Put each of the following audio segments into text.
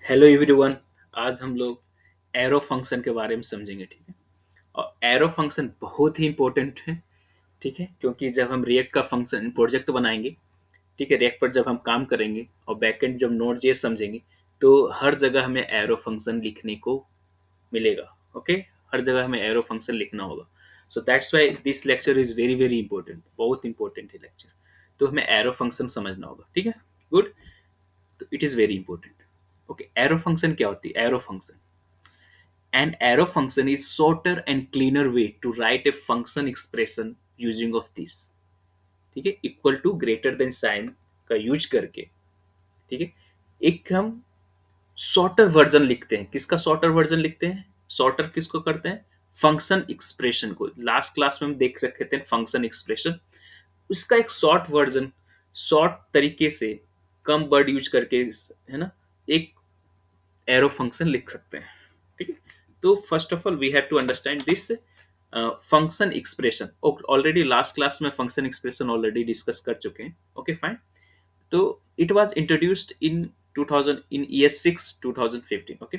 Hello everyone. आज हम लोग एरो फंक्शन के बारे में समझेंगे, ठीक है। और एरो फंक्शन बहुत ही इंपॉर्टेंट है, ठीक है, क्योंकि जब हम रिएक्ट का फंक्शन प्रोजेक्ट बनाएंगे, ठीक है, रिएक्ट पर जब हम काम करेंगे और बैकएंड जब नोड जे समझेंगे, तो हर जगह हमें एरो फंक्शन लिखने को मिलेगा। ओके, हर जगह हमें एरो फंक्शन लिखना होगा। सो that's why this lecture is very very important, बहुत इंपॉर्टेंट है लेक्चर। तो हमें एरो फंक्शन समझना होगा, ठीक है। गुड। तो it is very important. Okay, arrow function क्या होती है? Arrow function, an arrow function is shorter and cleaner way to write a function expression using of this। ठीक है, equal to greater than sign का use करके, ठीक है, एक हम शॉर्टर वर्जन लिखते हैं। किसका शॉर्टर वर्जन लिखते हैं? शॉर्टर किसको करते हैं? फंक्शन एक्सप्रेशन को। लास्ट क्लास में हम देख रखे थे फंक्शन एक्सप्रेशन, उसका एक शॉर्ट वर्जन, शॉर्ट तरीके से, कम वर्ड यूज करके, है ना, एक एरो फंक्शन लिख सकते हैं, ठीक है। तो first of all we have to understand this function expression. Already last class में फंक्शन एक्सप्रेशन ऑलरेडी डिस्कस कर चुके हैं। Okay fine. तो it was introduced in 2000 in year 6 2015। Okay,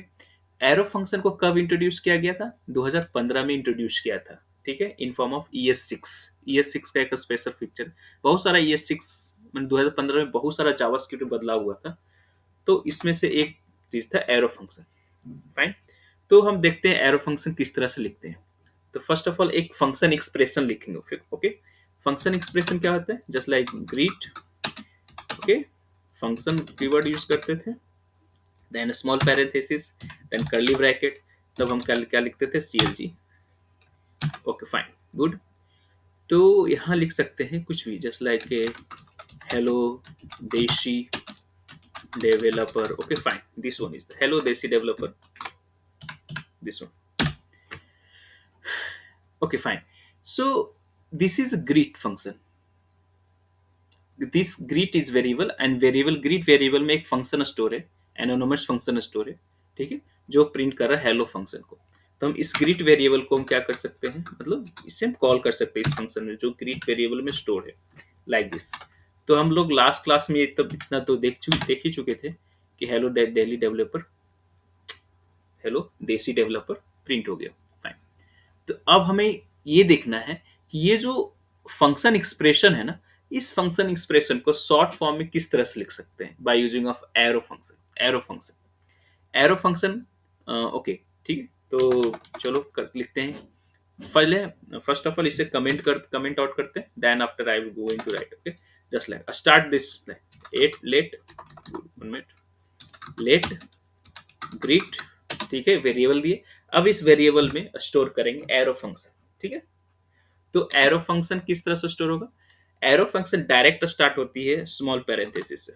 arrow function को कब इंट्रोड्यूस किया गया था? 2015 में इंट्रोड्यूस किया था, ठीक है, in form of ES 6। ES 6 का एक स्पेशल फीचर, बहुत सारा ईएस 6 में 2015 में बहुत सारा जावास्क्रिप्ट बदलाव हुआ था, तो इसमें से एक चीज था एरो फंक्शन। फाइन। तो हम देखते हैं एरो फंक्शन किस तरह से लिखते हैं। तो फर्स्ट ऑफ ऑल एक फंक्शन एक्सप्रेशन लिखेंगे फिर। ओके, फंक्शन एक्सप्रेशन क्या होता है? Just like greet. Okay, function keyword use करते थे, then small parenthesis, then curly bracket, तब हम क्या क्या लिखते थे? सीएलजी। Okay fine, good. तो यहाँ लिख सकते हैं कुछ भी, just like hello desi developer. Okay fine, this one is the hello desi developer, this one। Okay fine, so this is a greet function। this greet is variable and variable greet variable में एक function store है, anonymous function store है, ठीक है, जो print कर रहा है हेलो फंक्शन को। तो हम इस ग्रीट वेरिएबल को हम क्या कर सकते हैं, मतलब इसे हम कॉल कर सकते हैं इस फंक्शन में जो ग्रीट वेरिएबल में स्टोर है, लाइक दिस। तो हम लोग लास्ट क्लास में तब इतना तो देख ही चुके थे कि hello daily developer, hello desi developer print हो गया। फाइन। तो अब हमें ये देखना है कि ये जो फंक्शन एक्सप्रेशन है ना, इस फंक्शन एक्सप्रेशन को शॉर्ट फॉर्म में किस तरह से लिख सकते हैं? By using of arrow function. Arrow function, arrow function. Okay, ठीक है। तो चलो लिखते हैं पहले। फर्स्ट ऑफ ऑल इसे कमेंट आउट करते हैं, then after I will going to write. Okay, just like start this at let, one minute, let greet, ठीक है, वेरिएबल दिए। अब इस वेरिएबल में स्टोर करेंगे एरो फंक्शन, ठीक है। तो एरो फंक्शन किस तरह से स्टोर होगा? एरो फंक्शन डायरेक्ट स्टार्ट होती है स्मॉल पैरेंथेसिस से।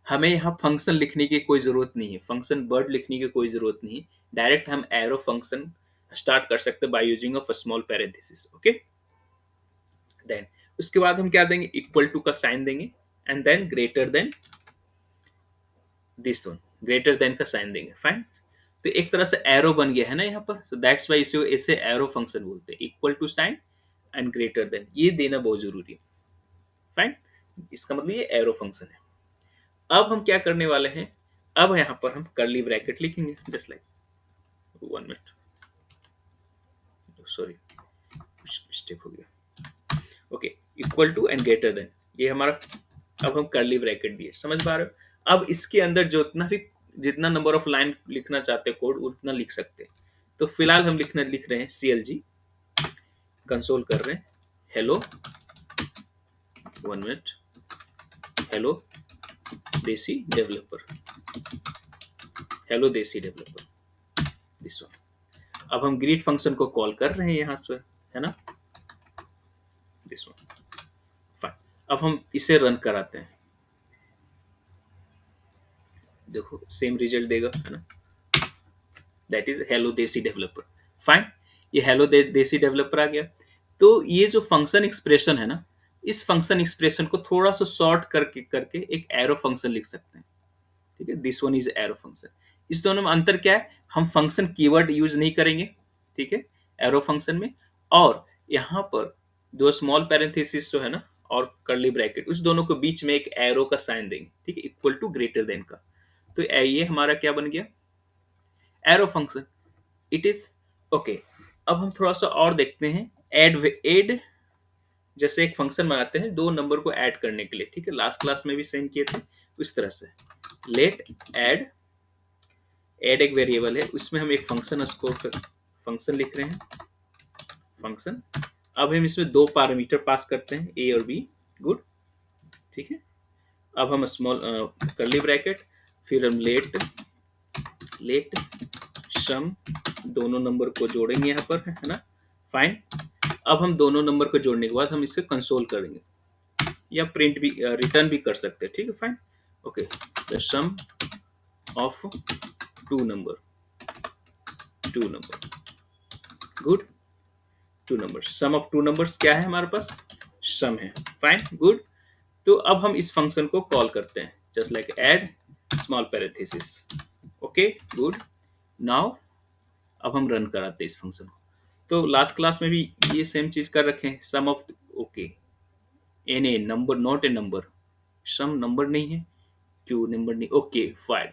हमें यहाँ फंक्शन लिखने की कोई जरूरत नहीं है, फंक्शन वर्ड लिखने की कोई जरूरत नहीं है, डायरेक्ट हम एरो फंक्शन स्टार्ट कर सकते हैं by using of small parenthesis. Okay, then उसके बाद हम क्या देंगे? इक्वल टू का साइन देंगे, and then greater than this one, greater than का साइन देंगे। फाइन। तो एक तरह से एरो बन गया है ना यहाँ पर, सो दैट्स वाई इसे एरो फंक्शन बोलते हैं। Equal to sign and greater than, ये देना बहुत जरूरी है। फाइन, इसका मतलब ये एरो फंक्शन है। अब हम क्या करने वाले हैं? अब यहाँ पर हम कर्ली ब्रैकेट लिखेंगे, just like, one minute, sorry कुछ मिस्टेक हो गया। Okay, equal to and greater than, ये हमारा, अब हम कर्ली ब्रैकेट दिए, समझ पा रहे हो? अब इसके अंदर जो उतना भी, जितना नंबर ऑफ लाइन लिखना चाहते हैं कोड, उतना लिख सकते हैं। तो फिलहाल हम लिख रहे हैं CLG, कंसोल कर रहे हैं hello, one minute, hello desi developer, hello desi developer, this one. अब हम ग्रीट फंक्शन को कॉल कर रहे हैं यहाँ से, है ना, दिस वन। फाइन। अब हम इसे रन कराते हैं, देखो सेम रिजल्ट देगा, है ना, that is hello desi developer. Fine, ये हेलो देसी डेवलपर आ गया। तो ये जो फंक्शन एक्सप्रेशन है ना, इस फंक्शन एक्सप्रेशन को थोड़ा सा शॉर्ट करके करके एक एरो फंक्शन लिख सकते हैं, ठीक है। This one is arrow function. इस दोनों में अंतर क्या है? हम फंक्शन कीवर्ड यूज नहीं करेंगे, ठीक है, एरो फंक्शन में। और यहाँ पर दो स्मॉल पैरेंथेसिस जो है ना, और कर्ली ब्रैकेट, उस दोनों के बीच में एक एरो का साइन देंगे, ठीक है, इक्वल टू ग्रेटर देन का। तो ये हमारा क्या बन गया, arrow function. It is okay. अब हम थोड़ा सा और देखते हैं, ऐड जैसे एक फंक्शन बनाते हैं दो नंबर को ऐड करने के लिए, ठीक है, लास्ट क्लास में भी सेम किए थे उस तरह से। लेट ऐड, ऐड एक वेरिएबल है, उसमें हम एक फंक्शन स्कोर कर, फंक्शन लिख रहे हैं, फंक्शन। अब हम इसमें दो पैरामीटर पास करते हैं, ए और बी। गुड, ठीक है। अब हम स्मॉल कर्ली ब्रैकेट, फिर हम लेट लेट सम, दोनों नंबर को जोड़ेंगे यहाँ पर, है ना, फाइन। अब हम दोनों नंबर को जोड़ने के बाद हम इसे कंसोल करेंगे, या प्रिंट भी, रिटर्न भी कर सकते हैं, ठीक है, fine. Okay, the sum of two number, good, two number, sum of two numbers क्या है हमारे पास, सम है, फाइन, गुड। तो अब हम इस फंक्शन को कॉल करते हैं, just like add small parenthesis. Okay, good. Now अब हम रन कराते हैं इस फंक्शन को। तो लास्ट क्लास में भी ये सेम चीज कर रखे हैं, sum of, okay, N A number, not a number, sum number नहीं है, क्यू नंबर नहीं, ओके, फाइन।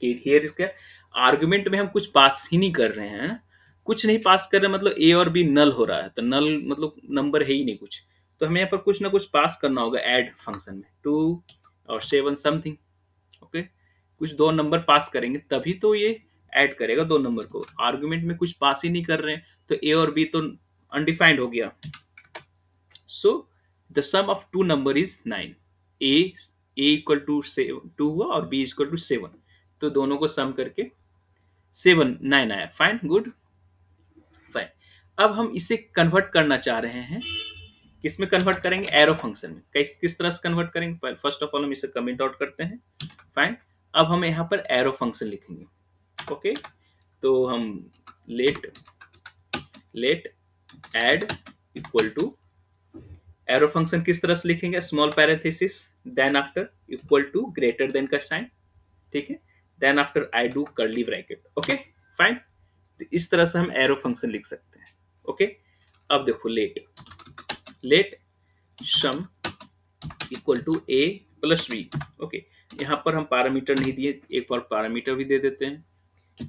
हियर इसका आर्गुमेंट में हम कुछ पास ही नहीं कर रहे हैं, कुछ नहीं पास कर रहे, मतलब ए और बी नल हो रहा है, तो नल मतलब नंबर है ही नहीं कुछ, तो हमें यहाँ पर कुछ ना कुछ पास करना होगा ऐड फंक्शन में, 2 और 7 समथिंग। ओके, कुछ दो नंबर पास करेंगे तभी तो ये ऐड करेगा दो नंबर को, आर्गुमेंट में कुछ पास ही नहीं कर रहे हैं, तो ए और बी तो अनडिफाइंड हो गया। So the sum of two number is 9। A equal to 2 हुआ और बी इक्वल टू 7, तो दोनों को सम करके 9 आया, फाइन, गुड, फाइन। अब हम इसे कन्वर्ट करना चाह रहे हैं, किस में कन्वर्ट करेंगे, एरो फंक्शन में। किस तरह से कन्वर्ट करेंगे, फर्स्ट ऑफ ऑल हम इसे कमेंट आउट करते हैं, फाइन। अब हम यहाँ पर एरो फंक्शन लिखेंगे। ओके, तो हम let let add equal to, arrow function किस तरह से लिखेंगे, small parenthesis, then after equal to greater than का साइन, ठीक है, then after I do curly bracket. Okay, fine. तो इस तरह से हम एरो फंक्शन लिख सकते हैं। ओके, अब देखो, let let sum equal to A plus B. Okay, यहाँ पर हम पैरामीटर नहीं दिए, एक बार पैरामीटर भी दे देते हैं,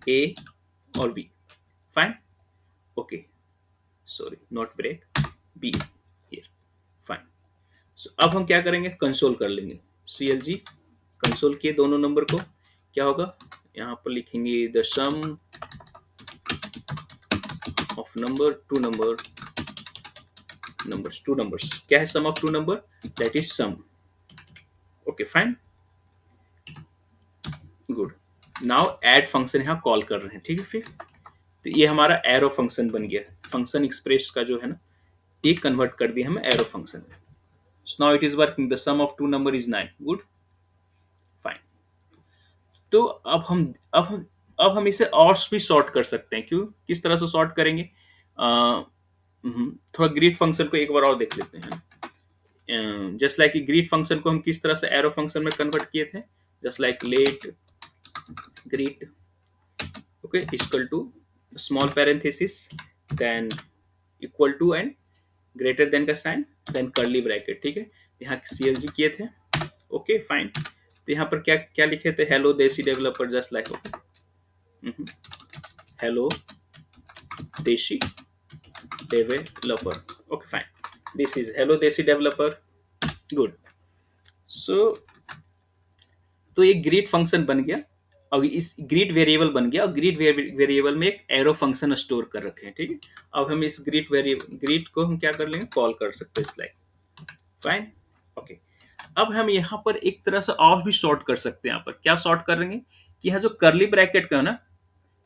ए और B, fine. Okay, sorry, not break, B here, fine. So अब हम क्या करेंगे, कंसोल कर लेंगे, CLG कंसोल किए दोनों नंबर को, क्या होगा, यहाँ पर लिखेंगे the sum of two numbers, क्या है sum of two number, that is sum. Okay, fine, good. Now add function यहाँ कॉल कर रहे हैं, ठीक है, फिर तो ये हमारा एरो फंक्शन बन गया, फंक्शन एक्सप्रेस का जो है ना, ये कन्वर्ट कर दिया हमें एरो फंक्शन में। So now it is working, the sum of two number is 9, good, fine. तो अब हम इसे और भी सॉर्ट कर सकते हैं, क्यों, किस तरह से सॉर्ट करेंगे, थोड़ा ग्रीट फंक्शन को एक बार और देख लेते हैं। जस्ट लाइक ग्रीट फंक्शन को हम किस तरह से एरो फंक्शन में कन्वर्ट किए थे, just like let greet, okay, equal to small parenthesis, then equal to and greater than का साइन, देन कर्ली ब्रैकेट, ठीक है, यहाँ CLG किए थे। Okay, fine. तो यहाँ पर क्या क्या लिखे थे, hello desi developer, just like, okay, hello desi developer, okay, fine, this is hello desi developer, good. So तो ये ग्रीट फंक्शन बन गया, अब इस ग्रीट वेरिएबल बन गया, और ग्रीट वेरिएबल में एक एरो फंक्शन स्टोर कर रखे हैं, ठीक है। अब हम इस ग्रीट को हम क्या कर लेंगे, कॉल कर सकते हैं, लाइक, फाइन। ओके, अब हम यहाँ पर एक तरह से और भी सॉर्ट कर सकते हैं, यहाँ पर क्या सॉर्ट करेंगे, कि यहाँ जो कर्ली ब्रैकेट का है ना,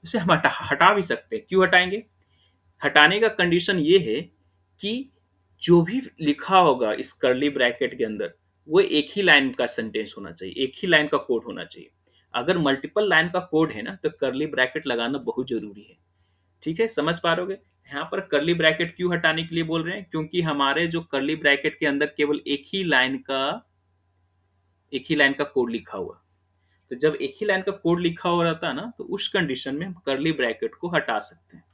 इसे हम हटा भी सकते हैं, क्यों हटाएंगे, हटाने का कंडीशन ये है कि जो भी लिखा होगा इस कर्ली ब्रैकेट के अंदर, वो एक ही लाइन का सेंटेंस होना चाहिए, एक ही लाइन का कोड होना चाहिए। अगर मल्टीपल लाइन का कोड है ना, तो कर्ली ब्रैकेट लगाना बहुत जरूरी है, ठीक है, समझ पा रहे होगे। यहाँ पर कर्ली ब्रैकेट क्यों हटाने के लिए बोल रहे हैं, क्योंकि हमारे जो कर्ली ब्रैकेट के अंदर केवल एक ही लाइन का कोड लिखा हुआ, तो जब एक ही लाइन का कोड लिखा हुआ रहता है ना, तो उस कंडीशन में हम कर्ली ब्रैकेट को हटा सकते हैं,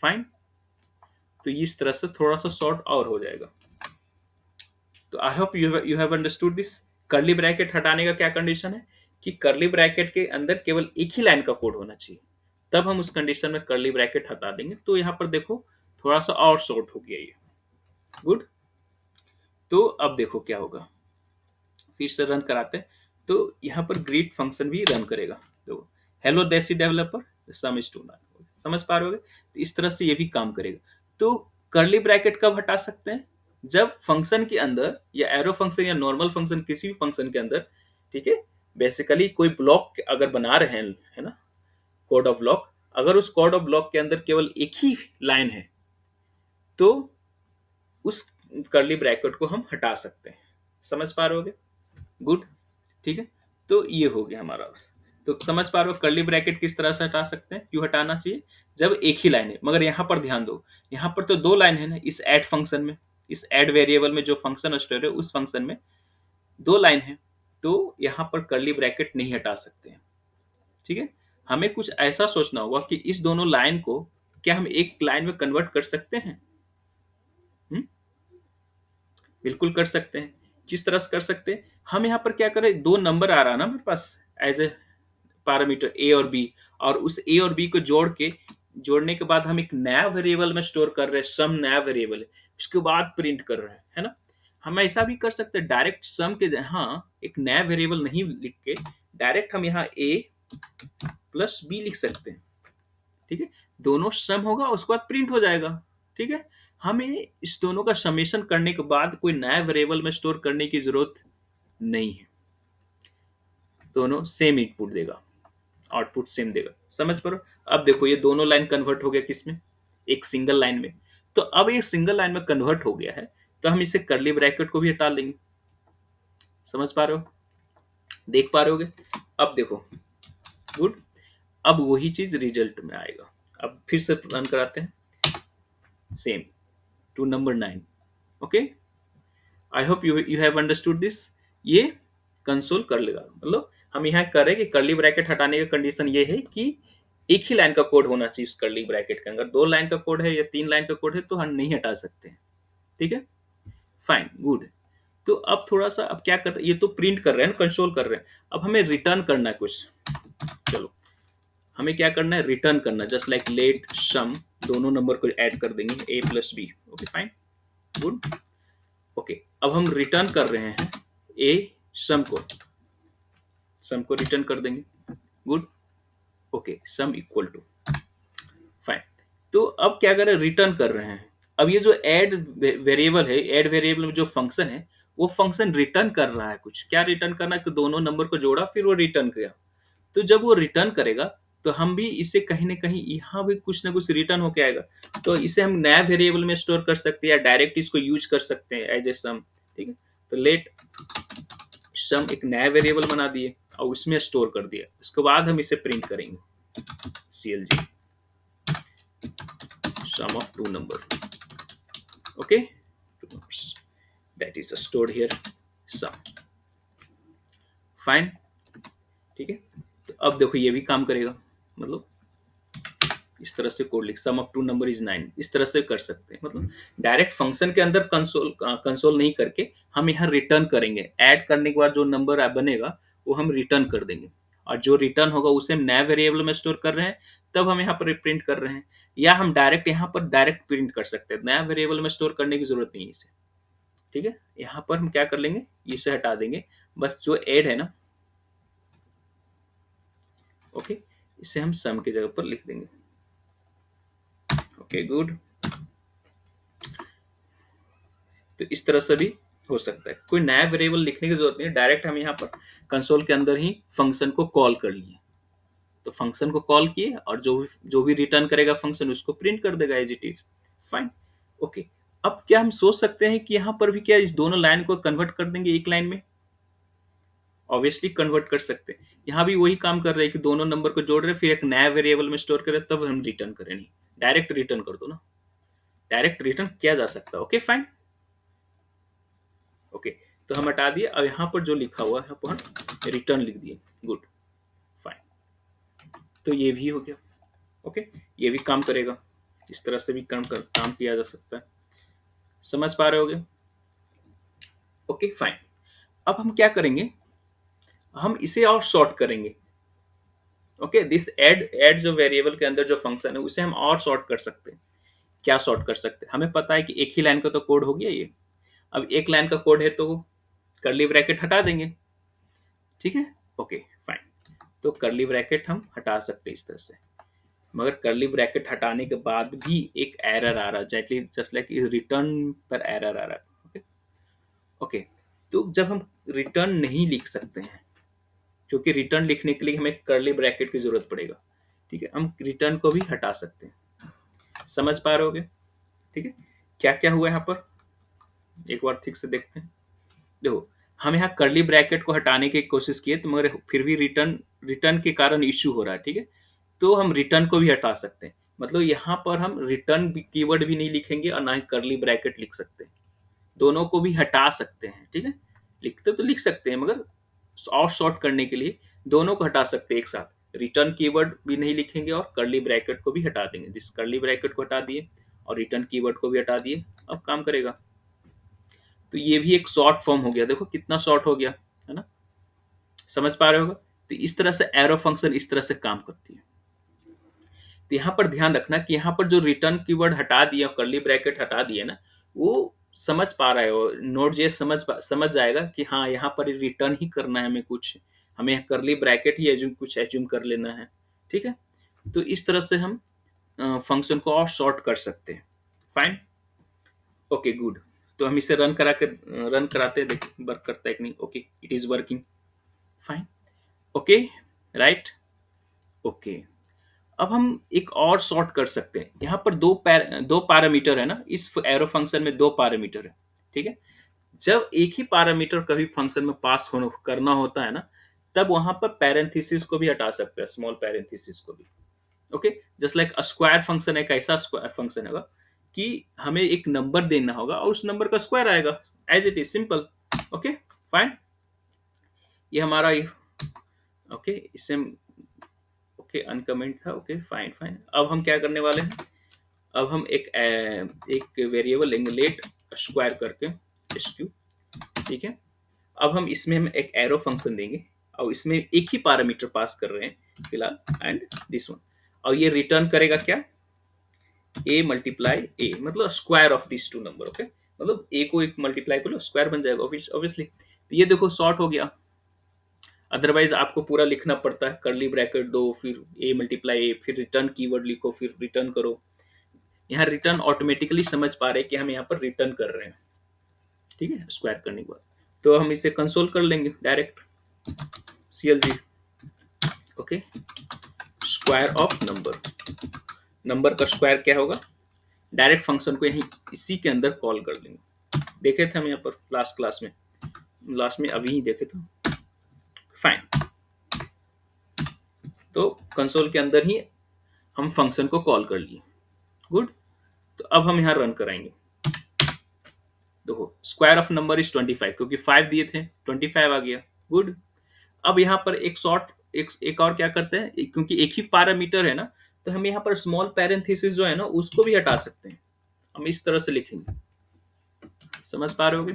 फाइन। तो इस तरह से थोड़ा सा शॉर्ट और हो जाएगा। तो आई hope you have understood this. Curly bracket हटाने का क्या कंडीशन है, कि कर्ली ब्रैकेट के अंदर केवल एक ही लाइन का कोड होना चाहिए, तब हम उस कंडीशन में कर्ली ब्रैकेट हटा देंगे। तो यहाँ पर देखो थोड़ा सा और शॉर्ट हो गया ये। गुड। तो अब देखो क्या होगा, फिर से रन कराते हैं। तो यहाँ पर ग्रीट फंक्शन भी रन करेगा। तो hello desi developer some is to 9, समझ पा रहे होगे। तो इस तरह से ये भी काम करेगा। तो कर्ली ब्रैकेट कब हटा सकते हैं, जब फंक्शन के अंदर या एरो फंक्शन या नॉर्मल फंक्शन किसी भी फंक्शन के अंदर, ठीक है, बेसिकली कोई ब्लॉक अगर बना रहे हैं, है ना, कोड ऑफ ब्लॉक, अगर उस कोड ऑफ ब्लॉक के अंदर केवल एक ही लाइन है तो उस कर्ली ब्रैकेट को हम हटा सकते हैं। समझ पा रहे होगे। गुड। ठीक है। तो ये हो गया हमारा। तो समझ पा रहे हो कर्ली ब्रैकेट किस तरह से हटा सकते हैं, क्यों हटाना चाहिए, जब एक ही लाइन है। मगर यहाँ पर ध्यान दो, यहाँ पर तो दो लाइन है ना, इस ऐड फंक्शन में, इस ऐड वेरिएबल में जो फंक्शन स्टोर है उस फंक्शन में दो लाइन है। तो यहाँ पर कर्ली ब्रैकेट नहीं हटा सकते हैं। ठीक है। हमें कुछ ऐसा सोचना होगा कि इस दोनों लाइन को क्या हम एक लाइन में कन्वर्ट कर सकते हैं। हम्म? बिल्कुल कर सकते हैं। किस तरह से कर सकते हैं, हम यहाँ पर क्या करें, दो नंबर आ रहा है ना हमारे पास एज ए पैरामीटर ए और बी, और उस ए और बी को जोड़ने के बाद हम एक नया वेरिएबल में स्टोर कर रहे हैं, सम नया वेरिएबल है, उसके बाद प्रिंट कर रहे हैं, है ना। हम ऐसा भी कर सकते हैं, डायरेक्ट सम के यहाँ एक नया वेरिएबल नहीं लिख के डायरेक्ट हम यहाँ ए प्लस बी लिख सकते हैं। ठीक है। दोनों सम होगा, उसके बाद प्रिंट हो जाएगा। ठीक है। हमें इस दोनों का समेशन करने के बाद कोई नया वेरिएबल में स्टोर करने की जरूरत नहीं है, दोनों सेम इनपुट देगा, आउटपुट सेम देगा। समझ पा रहे हो। अब देखो ये दोनों लाइन कन्वर्ट हो गया किसमें, एक सिंगल लाइन में। तो अब ये सिंगल लाइन में कन्वर्ट हो गया है, तो हम इसे कर्ली ब्रैकेट को भी हटा लेंगे। समझ पा रहे हो, देख पा रहे होगे। अब देखो। गुड। अब वही चीज रिजल्ट में आएगा। अब फिर से रन कराते हैं, same two number 9। Okay, I hope you have understood this. ये कंसोल कर लेगा, मतलब हम यहाँ करें कि कर्ली ब्रैकेट हटाने का कंडीशन ये है कि एक ही लाइन का कोड होना चाहिए उस कर्ली ब्रैकेट के अंदर। दो लाइन का कोड है या तीन लाइन का कोड है तो हम नहीं हटा सकते हैं। ठीक है, फाइन, गुड। तो अब थोड़ा सा, अब क्या करते हैं, ये तो प्रिंट कर रहे हैं, कंसोल कर रहे हैं। अब हमें रिटर्न करना है कुछ। चलो, हमें क्या करना है, रिटर्न करना है। जस्ट लाइक लेट सम, दोनों नंबर को ऐड कर देंगे, A plus B. Okay, fine, good. Okay, अब हम रिटर्न कर रहे हैं ए सम को रिटर्न कर देंगे। Good. Okay, sum equal to, fine. तो अब क्या कर रहे हैं, रिटर्न कर रहे हैं। अब ये जो ऐड वेरिएबल है, ऐड वेरिएबल में जो फंक्शन है, वो फंक्शन रिटर्न कर रहा है कुछ। क्या रिटर्न करना है, कि दोनों नंबर को जोड़ा फिर वो रिटर्न किया। तो जब वो रिटर्न करेगा तो हम भी इसे कहीं ना कहीं यहाँ भी कुछ ना कुछ रिटर्न होके आएगा। तो इसे हम नया वेरिएबल में स्टोर कर सकते हैं या डायरेक्ट इसको यूज कर सकते हैं एज ए सम। ठीक है। तो लेट सम एक नया वेरिएबल बना दिए और उसमें स्टोर कर दिया। उसके बाद हम इसे प्रिंट करेंगे, CLG sum of two number। okay, two numbers that is stored here, sum, fine। ठीक है। तो अब देखो ये भी काम करेगा, मतलब इस तरह से कोड लिख, सम ऑफ टू नंबर इज 9, इस तरह से कर सकते हैं। मतलब डायरेक्ट फंक्शन के अंदर कंसोल नहीं करके हम यहाँ रिटर्न करेंगे। ऐड करने के बाद जो नंबर बनेगा वो हम रिटर्न कर देंगे, और जो रिटर्न होगा उसे हम नया वेरिएबल में स्टोर कर रहे हैं, तब हम यहाँ पर प्रिंट कर रहे हैं। या हम डायरेक्ट यहाँ पर डायरेक्ट प्रिंट कर सकते हैं, नया वेरिएबल में स्टोर करने की जरूरत नहीं है इसे। ठीक है। यहाँ पर हम क्या कर लेंगे, इसे हटा देंगे, बस जो ऐड है ना, ओके, इसे हम सम की जगह पर लिख देंगे। Okay, good. तो इस तरह से भी हो सकता है, कोई नया वेरिएबल लिखने की जरूरत नहीं है, डायरेक्ट हम यहाँ पर कंसोल के अंदर ही फंक्शन को कॉल कर लिए। तो फंक्शन को कॉल किए और जो भी रिटर्न करेगा फंक्शन उसको प्रिंट कर देगा as it is. Fine. Okay. अब क्या हम सोच सकते हैं कि यहाँ पर भी क्या इस दोनों लाइन को कन्वर्ट कर देंगे एक लाइन में, ऑब्वियसली कन्वर्ट कर सकते हैं। यहाँ भी वही काम कर रहे हैं कि दोनों नंबर को जोड़ रहे हैं, फिर एक नया वेरिएबल में स्टोर करें, तब हम रिटर्न करें। नहीं, डायरेक्ट रिटर्न कर दो ना, डायरेक्ट रिटर्न किया जा सकता है। Okay, fine. ओके, तो हम हटा दिए। अब यहाँ पर जो लिखा हुआ है अपन रिटर्न लिख दिए। Good, fine. तो ये भी हो गया। ओके, ये भी काम करेगा, इस तरह से भी काम किया जा सकता है। समझ पा रहे होगे। Okay, fine. अब हम क्या करेंगे, हम इसे और शॉर्ट करेंगे। ओके, दिस ऐड ऐड जो वेरिएबल के अंदर जो फंक्शन है उसे हम और शॉर्ट कर सकते हैं। क्या शॉर्ट कर सकते हैं, हमें पता है कि एक ही लाइन का तो कोड हो गया ये। अब एक लाइन का कोड है तो कर्ली ब्रैकेट हटा देंगे, ठीक है। ओके फाइन, तो कर्ली ब्रैकेट हम हटा सकते हैं इस तरह से। मगर कर्ली ब्रैकेट हटाने के बाद भी एक एरर आ रहा है, जस्ट लाइक रिटर्न पर एरर आ रहा है। ओके ओके, तो जब हम रिटर्न नहीं लिख सकते हैं, क्योंकि रिटर्न लिखने के लिए हमें कर्ली ब्रैकेट की जरूरत पड़ेगा, ठीक है, हम रिटर्न को भी हटा सकते हैं। समझ पा रहे होगे, ठीक है। क्या क्या हुआ यहाँ पर, एक बार ठीक से देखते हैं। देखो, हम यहाँ कर्ली ब्रैकेट को हटाने की कोशिश किए तो मगर फिर भी रिटर्न रिटर्न के कारण इश्यू हो रहा है, ठीक है। तो हम रिटर्न को भी हटा सकते हैं, मतलब यहाँ पर हम रिटर्न कीवर्ड भी नहीं लिखेंगे और ना ही कर्ली ब्रैकेट लिख सकते हैं, दोनों को भी हटा सकते हैं, ठीक है। लिखते तो लिख सकते हैं मगर और शॉर्ट करने के लिए दोनों को हटा सकते हैं एक साथ। रिटर्न कीवर्ड भी नहीं लिखेंगे और कर्ली ब्रैकेट को भी हटा देंगे। जिस कर्ली ब्रैकेट को हटा दिए और रिटर्न कीवर्ड को भी हटा दिए, अब काम करेगा। तो ये भी एक शॉर्ट फॉर्म हो गया, देखो कितना शॉर्ट हो गया, है ना। समझ पा रहे होगा, तो इस तरह से एरो फंक्शन इस तरह से काम करती है। तो यहाँ पर ध्यान रखना कि यहाँ पर जो रिटर्न कीवर्ड हटा दिया, कर्ली ब्रैकेट हटा दिए ना, वो समझ पा रहा है, वो नोट जेएस समझ जाएगा कि हाँ यहाँ पर रिटर्न ही करना है हमें कुछ, हमें कर्ली ब्रैकेट ही कुछ एज्यूम कर लेना है, ठीक है। तो इस तरह से हम फंक्शन को और शॉर्ट कर सकते हैं। Fine, okay good. तो हम इसे रन कराते हैं, देखिए वर्क करता है कि नहीं। Okay, it is working fine. Okay right. Okay, अब हम एक और सॉर्ट कर सकते हैं। यहाँ पर दो पैरामीटर है ना, इस एरो फंक्शन में दो पैरामीटर है, ठीक है। जब एक ही पैरामीटर कभी फंक्शन में पास होना करना होता है ना, तब वहां पर पैरेंथेसिस को भी हटा सकते हैं, स्मॉल पैरेंथेसिस को भी। Okay, just like square function एक ऐसा स्क्वायर फंक्शन होगा कि हमें एक नंबर देना होगा और उस नंबर का स्क्वायर आएगा, as it is simple. Okay fine, ये हमारा ओके इससे ओके अनकमेंट था। ओके फाइन फाइन, अब हम क्या करने वाले हैं, अब हम एक वेरिएबल लेंगे लेट स्क्वायर करके एसक्यू, ठीक है। अब हम एक एरो फंक्शन देंगे और इसमें एक ही पैरामीटर पास कर रहे हैं फिलहाल, एंड दिस वन। और ये रिटर्न करेगा क्या, ए मल्टीप्लाई ए, मतलब square of this two number. Okay, मतलब ए को एक मल्टीप्लाई करो स्क्वायर बन जाएगा ऑब्वियसली। तो ये देखो शॉर्ट हो गया, अदरवाइज आपको पूरा लिखना पड़ता है, कर्ली ब्रैकेट दो, फिर ए मल्टीप्लाई ए, फिर रिटर्न कीवर्ड लिखो, फिर रिटर्न करो। यहाँ रिटर्न ऑटोमेटिकली समझ पा रहे हैं कि हम यहाँ पर रिटर्न कर रहे हैं, ठीक है, स्क्वायर करने के बाद। तो हम इसे कंसोल कर लेंगे direct, CLG। Okay, square of number, number का स्क्वायर क्या होगा, डायरेक्ट फंक्शन को यहीं इसी के अंदर कॉल कर लेंगे। देखे थे हम यहाँ पर लास्ट क्लास में, लास्ट में अभी ही देखे थे। फाइन, तो कंसोल के अंदर ही हम फंक्शन को कॉल कर लिए। गुड, तो अब हम यहाँ रन कराएंगे। देखो स्क्वायर ऑफ नंबर इज 25, क्योंकि 5 दिए थे 25 आ गया। गुड, अब यहाँ पर एक और क्या करते हैं, क्योंकि एक ही पैरामीटर है ना, तो हम यहाँ पर स्मॉल पैरेंथेसिस जो है ना उसको भी हटा सकते हैं। हम इस तरह से लिखेंगे, समझ पा रहे होगे,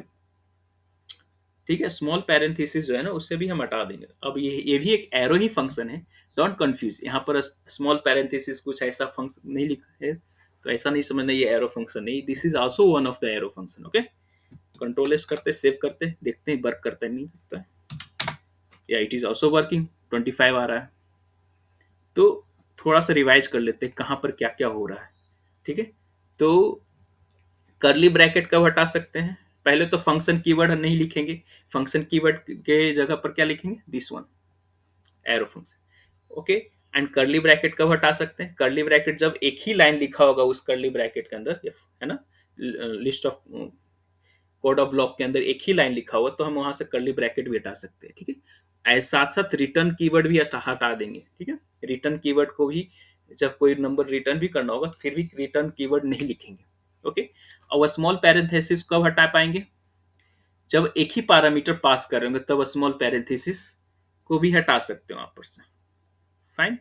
ठीक है। स्मॉल पैरेंथेसिस जो है ना उससे भी हम हटा देंगे। अब ये भी एक एरो ही फंक्शन है, डोंट कंफ्यूज। यहाँ पर स्मॉल पैरेंथेसिस कुछ ऐसा फंक्शन नहीं लिखा है, तो ऐसा नहीं समझना ये एरो फंक्शन नहीं, this is also one of the arrow function. Okay, control S करते, सेव करते, देखते हैं वर्क करता है नहीं करता है। या इट इज आल्सो वर्किंग, 25 आ रहा है। तो थोड़ा सा रिवाइज कर लेते हैं कहाँ पर क्या क्या हो रहा है, ठीक है। तो कर्ली ब्रैकेट कब हटा सकते हैं, पहले तो फंक्शन कीवर्ड नहीं लिखेंगे, फंक्शन कीवर्ड के जगह पर क्या लिखेंगे, this one, arrow function. Okay, and curly bracket कब हटा सकते हैं, कर्ली ब्रैकेट जब एक ही लाइन लिखा होगा उस कर्ली ब्रैकेट के अंदर, है ना, list of code of block के अंदर एक ही लाइन लिखा हुआ, तो हम वहां से कर्ली ब्रैकेट भी हटा सकते हैं, ठीक है। ऐसे साथ साथ रिटर्न कीवर्ड भी हटा देंगे, ठीक है। रिटर्न कीवर्ड को भी जब कोई नंबर रिटर्न भी करना होगा फिर भी रिटर्न कीवर्ड नहीं लिखेंगे। ओके, और स्मॉल पैरेंथेसिस कब हटा पाएंगे, जब एक ही पैरामीटर पास करेंगे तब स्मॉल पैरेंथेसिस को भी हटा सकते हो वहां पर से। फाइन,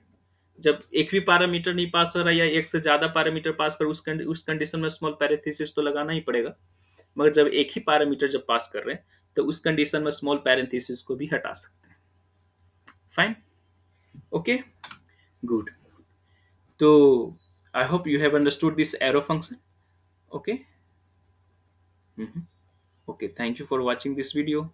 जब एक भी पैरामीटर नहीं पास हो रहा या एक से ज्यादा पैरामीटर पास कर उस कंडीशन में स्मॉल पैरेंथेसिस तो लगाना ही पड़ेगा। मगर जब एक ही पैरामीटर जब पास कर रहे हैं तो उस कंडीशन में स्मॉल पैरेंथेसिस को भी हटा सकते हैं। Fine. Okay. Good. So I hope you have understood this arrow function. Okay. Mhm. Okay. Thank you for watching this video.